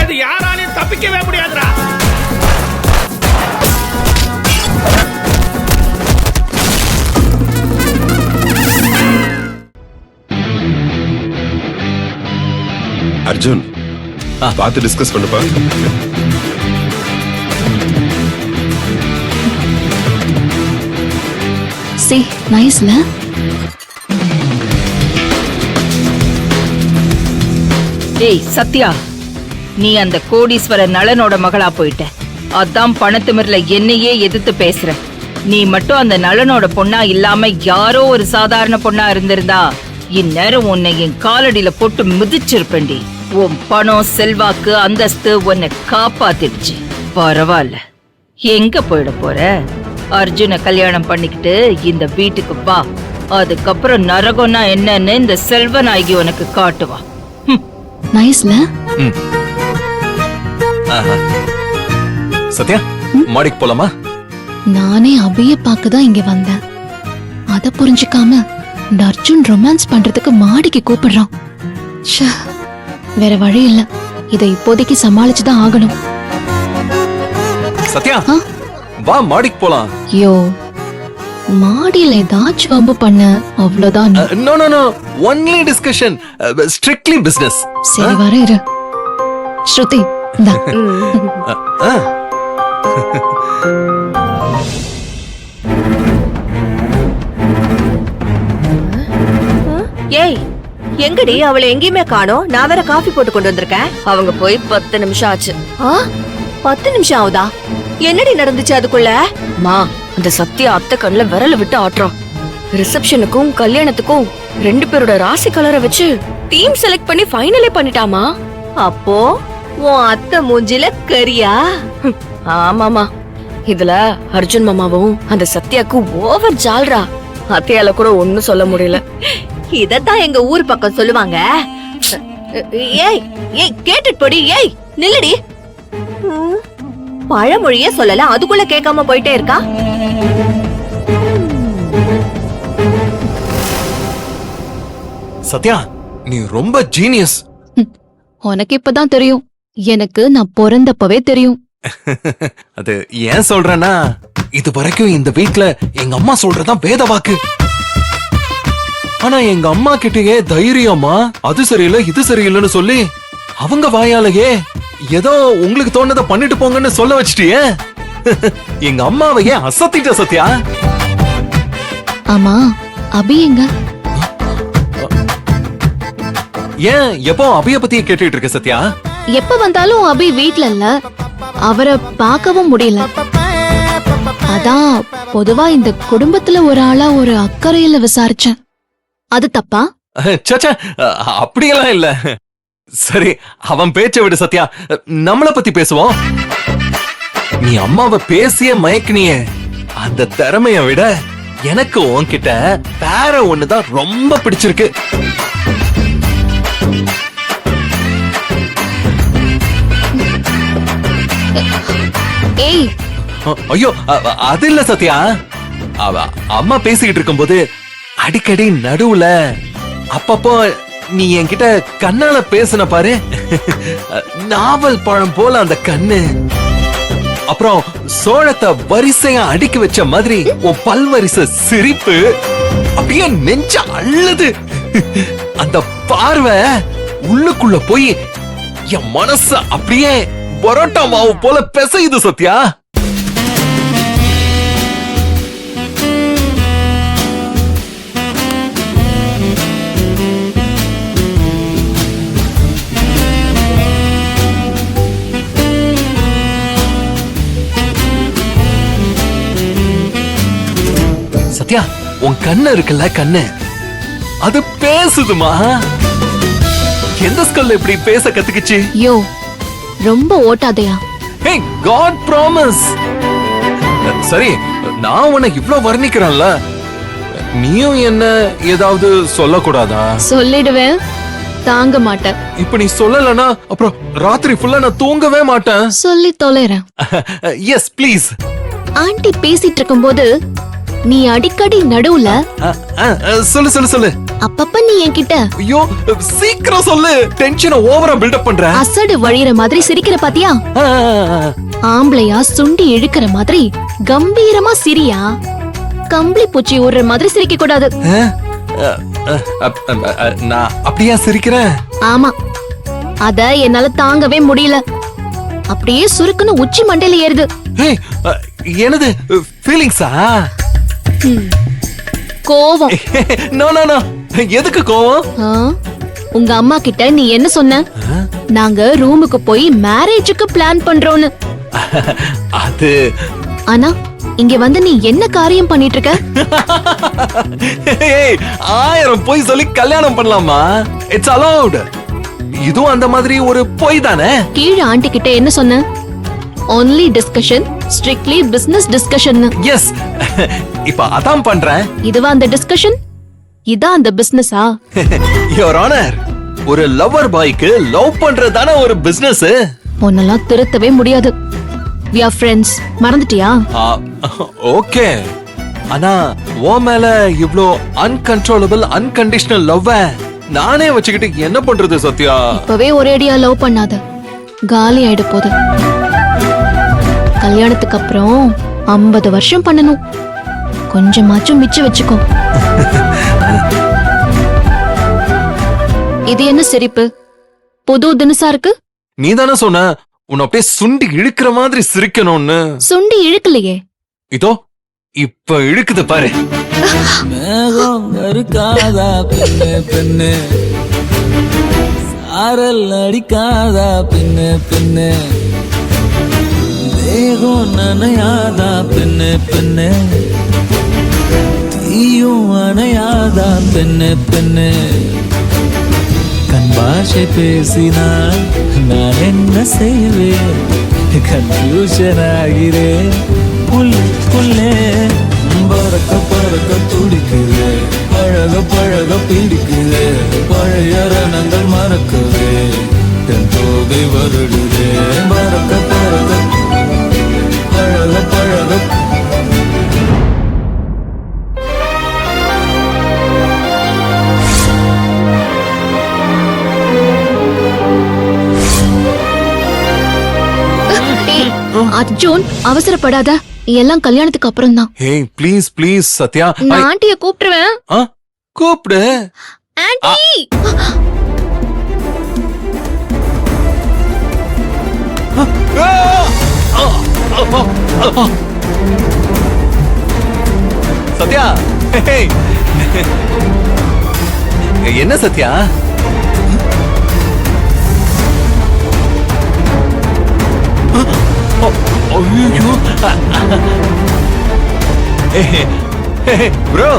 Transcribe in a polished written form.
இருந்து யாராலையும் தப்பிக்கவே முடியாதுடா. அர்ஜுன் பார்த்து டிஸ்கஸ் பண்ணுப்பா. See, nice, la? ஏய் சத்யா, நீ அந்த கோடீஸ்வர நளனோட மகளா போயிட்ட. அதான் பணத்திமிர்ல என்னையே எதிர்த்து பேசுற. நீ மட்டும் அந்த நளனோட பொண்ணா இல்லாம யாரோ ஒரு சாதாரண பொண்ணா இருந்திருந்தா இந்நேரம் உன்னை என் காலடியில போட்டு மிதிச்சிருப்பேன்டி. உன் பணம் செல்வாக்கு அந்தஸ்து உன்னை காப்பாத்திடுச்சு. பரவாயில்ல, எங்க போயிட போற? அர்ஜுன கல்யாணம் பண்ணிக்கிட்டு இந்த வீட்டுக்கு வா. அதுக்கப்புறம் நரகம்னா என்னன்னு இந்த செல்வநாயகி உனக்கு காட்டுவா. நைஸ்ல. சத்யா, மாடிக்கு போலாமா? நானே அபிய பார்க்கதான் இங்க வந்தேன். அத புரிஞ்சுக்காம இந்த அர்ஜுன் ரொமான்ஸ் பண்றதுக்கு மாடிக்கு கூப்பிடுறான். வேற வழி இல்ல, இதை இப்போதைக்கு சமாளிச்சுதான் ஆகணும். சத்யா, வா மாடிக்கு போலாம். யோ, மாடியில ஏதாச்சும் வம்பு பண்ண அவ்வளவுதான். No no no, only discussion, strictly business. சரி வர இரு. ஸ்ருதி, இந்தா. ஏய், எங்கடி அவளை எங்கேயுமே காணோம்? நான் வேற காஃபி போட்டு கொண்டு வந்திருக்கேன். அவங்க போய் 10 நிமிஷம் ஆச்சு. 10 நிமிஷம் ஆகுதா? என்னடி நடந்துச்சு அதுக்குள்ள? மா, அந்த சத்யா அத்தை கண்ணுல விரல விட்டு ஆட்டுறான். ரிசப்ஷனுக்கும் கல்யாணத்துக்கும் 2 பேரோட ராசி கலரை வச்சு டீம் செலக்ட் பண்ணி ஃபைனலே பண்ணிட்டாமா. அப்போ உன் அத்தை மூஞ்சில கரியா? ஆமாமா, இதுல அர்ஜுன் மாமாவும் அந்த சத்யாக்கும் ஓவர் ஜால்ரா. அத்தையால கூட ஒண்ணும் சொல்ல முடியல. இதத்தான் எங்க ஊர் பக்கம் சொல்லுவாங்க. ஏய் ஏய், கேட்டுட்டு போடி. ஏய் நில்லுடி. பழமொழியே சொல்லல, அதுக்குள்ள கேட்காம போயிட்டே இருக்கா. சத்யா, நீ ரொம்ப ஜீனியஸ். உனக்கு இப்பதான் தெரியும், எனக்கு நான் பிறந்தப்பவே தெரியும். அது ஏன் சொல்றேன்னா, இது வரைக்கும் இந்த வீட்ல எங்க அம்மா சொல்றதான் வேத வாக்கு. ஆனா எங்க அம்மா கிட்டயே தைரியமா அது சரியில்லை இது சரியில்லைன்னு சொல்லி அவங்க வாயாலேயே ஏதோ உங்களுக்கு தோணுத பண்ணிட்டு போங்கன்னு சொல்ல வச்சிட்டியே. எங்க அம்மாவையே அசத்திட்ட சத்யா. ஆமா, அபி எங்க? ஏன் எப்போ அபிய பத்தியே கேட்டுட்டு இருக்க சத்யா? எப்ப வந்தாலும் அபி வீட்ல இல்ல, அவரை பார்க்கவும் முடியல. அதான் பொதுவா இந்த குடும்பத்துல ஒரு ஆளா ஒரு அக்கறையில விசாரிச்சேன். அது தப்பா? சச்சா, அப்படியெல்லாம் இல்ல. சரி, அவன் பேச்ச விடு சத்யா, நம்மள பத்தி பேசுவோம். நீ அம்மாவை பேசிய மயக்கினிய அந்த திறமைய விட எனக்கு உன்கிட்ட வேற ஒண்ணுதான் ரொம்ப பிடிச்சிருக்கு. ஏய், ஐயோ, அது இல்ல சத்யா. அம்மா பேசிக்கிட்டு இருக்கும்போது அடிக்கடி நடுவுல அப்பப்போ நீ என்கிட்ட கண்ணால பேசுன பாரு, நாவல் பழம் போல அந்த கண்ணு. அப்புறம் சோழத்தை வரிசையா அடுக்கி வச்ச மாதிரி உன் பல்வரிசை சிரிப்பு அப்படியே நெஞ்ச அள்ளுது. அந்த பார்வை உள்ளுக்குள்ள போய் என் மனச அப்படியே பரோட்டா மாவு போல பிசையுது சத்யா. சத்யா, உன் கண்ணு இருக்குல்ல, கண்ணு அது பேசுதுமா. எந்த ஸ்கூல்ல இப்படி பேச கத்துக்கிச்சு? யோ, ரொம்ப ஓட்டாதையா. ஹே, காட் ப்ராமிஸ். சரி, நான் உன்னை இவ்ளோ வர்ணிக்கிறேன்ல, நீயும் என்ன ஏதாவது சொல்லக்கூடாதா? சொல்லிடுவேன், தாங்க மாட்டேன். இப்ப நீ சொல்லலனா அப்புறம் ராத்திரி ஃபுல்லா நான் தூங்கவே மாட்டேன். சொல்லி தொலைறேன். Yes please. ஆண்டி பேசிட்டு இருக்கும்போது நீ அடிக்கடி நடுவுல சொல்லு சொல்லு சொல்லு. அப்பப்ப நீ என்கிட்ட ஐயோ சீக்கிரம் சொல்லு, டென்ஷனை ஓவரா பில்டப் பண்ற. அசடு வழியிற மாதிரி சிரிக்கிற பாத்தியா? ஆம்பளையா சுண்டி இழுக்கிற மாதிரி கம்பீரமா சிரியா. கம்பளி பூச்சி ஊடுற மாதிரி சிரிக்க கூடாது. நான் அப்படியா சிரிக்கிறேன்? ஆமா, அத என்னால தாங்கவே முடியல. அப்படியே சுருக்குன்னு உச்சி மண்டையில ஏறுது. ஏய், என்னது ஃபீலிங்ஸா? கோவம். நோ நோ நோ, எதுக்கு கோவம்? ஆ? உங்க அம்மா கிட்ட நீ என்ன சொன்ன? நாங்க ரூமுக்கு போய் மேரேஜுக்கு பிளான் பண்றோம்னு. அது ஆனா இங்க வந்து நீ என்ன காரியம் பண்ணிட்டு இருக்க? ஏய், 1000 பொய் சொல்லி கல்யாணம் பண்ணலாமா? It's allowed. இதுவும் அந்த மாதிரி ஒரு பொய் தானே? கீழ ஆண்டி கிட்ட என்ன சொன்ன? Only discussion, strictly business discussion. Yes, இப்ப அதான் பண்றேன். இதுவா அந்த டிஸ்கஷன்? இதான் அந்த பிசினஸா? யுவர் ஆனர், ஒரு லவ்வர் பாய்க்கு லவ் பண்றதானே ஒரு பிசினஸ். உன்னெல்லாம் திருத்தவே முடியாது. we are friends, மறந்துட்டியா? ஓகே, ஆனா உன் மேல இவ்ளோ அன்கண்ட்ரோலபிள் அன்கண்டிஷனல் லவ் நானே வச்சுக்கிட்டு என்ன பண்றது சத்யா? இப்பவே ஒரேடியா லவ் பண்ணாத, காலி ஆயிட போகுது. கல்யாணத்துக்கு அப்புறம் 50 வருஷம் பண்ணணும். கொஞ்சமாச்சும் மிச்சம் வச்சுக்கோ. இது என்ன சிரிப்பு? புது தினசா இருக்கு. நீ தானே சொன்ன உன்னை அப்படியே சுண்டி இழுக்கிற மாதிரி சிரிக்கணும்னு. சுண்டி இழுக்கலையே. இதோ இப்ப இழுக்குது பாரு. மேகம் இருக்காதா பெண்ணு பெண்ணு, சாரல் அடிக்காதா பெண்ணு பெண்ணு, தேகம் நனையாதா பெண்ணு பெண்ணு, தீயும் அணையாதா பெண்ணு பெண்ணு, கண் பாஷை பேசினால் நான் என்ன செய்வேன், கன்ஃபியூஷன் ஆகிறேன் உள்ளே. பறக்க பறக்க துடிக்குது, பழக பழக பிடிக்குது, பழைய ரணங்கள் மறக்குது, தென் தோகை வருடுது. பறக்க பறக்க பழக பழக. அர்ஜுன், அவசரப்படாத. எல்லாம் கல்யாணத்துக்கு அப்புறம் தான். ஹே ப்ளீஸ் ப்ளீஸ் சத்யா. நான் ஆண்டிய கூப்பிட்டுருவேன். கூப்பிடு. ஆண்டி! சத்யா, என்ன சத்யா? ஐயோ ப்ரோ,